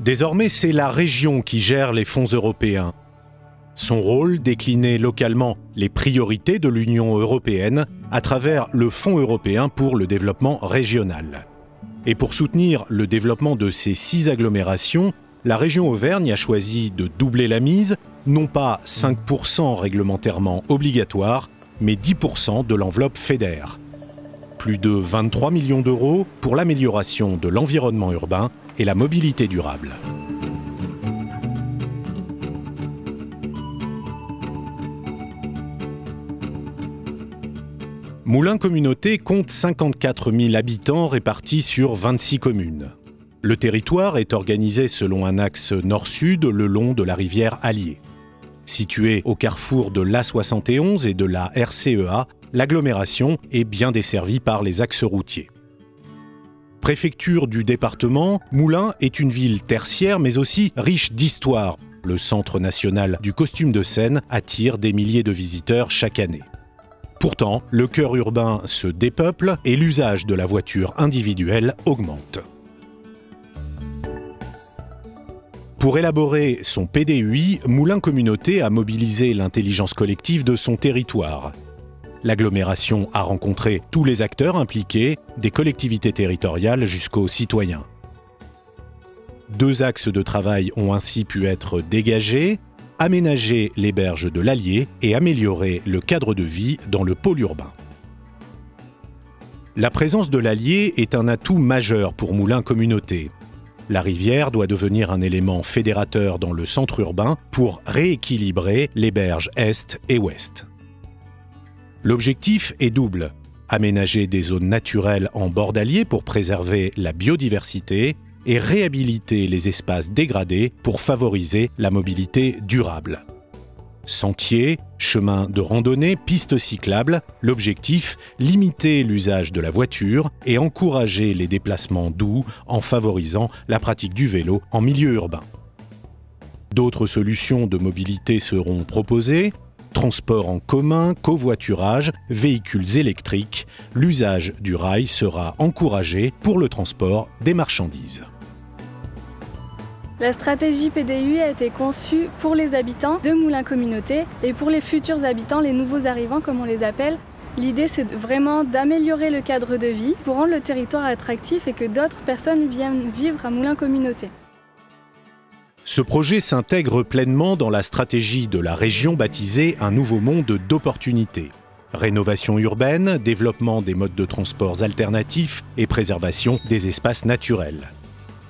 Désormais, c'est la région qui gère les fonds européens. Son rôle, décliner localement les priorités de l'Union européenne à travers le Fonds européen pour le développement régional. Et pour soutenir le développement de ces 6 agglomérations, la région Auvergne a choisi de doubler la mise, non pas 5% réglementairement obligatoire, mais 10% de l'enveloppe FEDER. Plus de 23 millions d'euros pour l'amélioration de l'environnement urbain et la mobilité durable. Moulins Communauté compte 54 000 habitants répartis sur 26 communes. Le territoire est organisé selon un axe nord-sud le long de la rivière Allier. Située au carrefour de l'A71 et de la RCEA, l'agglomération est bien desservie par les axes routiers. Préfecture du département, Moulins est une ville tertiaire mais aussi riche d'histoire. Le Centre national du costume de scène attire des milliers de visiteurs chaque année. Pourtant, le cœur urbain se dépeuple et l'usage de la voiture individuelle augmente. Pour élaborer son PDUI, Moulins Communauté a mobilisé l'intelligence collective de son territoire. L'agglomération a rencontré tous les acteurs impliqués, des collectivités territoriales jusqu'aux citoyens. 2 axes de travail ont ainsi pu être dégagés: aménager les berges de l'Allier et améliorer le cadre de vie dans le pôle urbain. La présence de l'Allier est un atout majeur pour Moulins Communauté. La rivière doit devenir un élément fédérateur dans le centre urbain pour rééquilibrer les berges est et ouest. L'objectif est double: aménager des zones naturelles en bord d'Allier pour préserver la biodiversité et réhabiliter les espaces dégradés pour favoriser la mobilité durable. Sentiers, chemins de randonnée, pistes cyclables, l'objectif, limiter l'usage de la voiture et encourager les déplacements doux en favorisant la pratique du vélo en milieu urbain. D'autres solutions de mobilité seront proposées: transport en commun, covoiturage, véhicules électriques. L'usage du rail sera encouragé pour le transport des marchandises. La stratégie PDUI a été conçue pour les habitants de Moulins Communauté et pour les futurs habitants, les nouveaux arrivants comme on les appelle. L'idée, c'est vraiment d'améliorer le cadre de vie pour rendre le territoire attractif et que d'autres personnes viennent vivre à Moulins Communauté. Ce projet s'intègre pleinement dans la stratégie de la région baptisée Un nouveau monde d'opportunités. Rénovation urbaine, développement des modes de transports alternatifs et préservation des espaces naturels.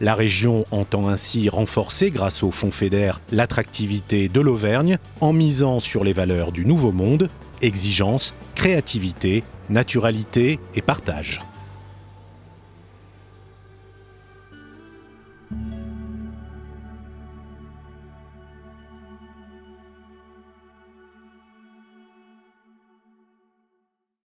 La région entend ainsi renforcer, grâce au Fonds FEDER, l'attractivité de l'Auvergne en misant sur les valeurs du Nouveau Monde: exigence, créativité, naturalité et partage.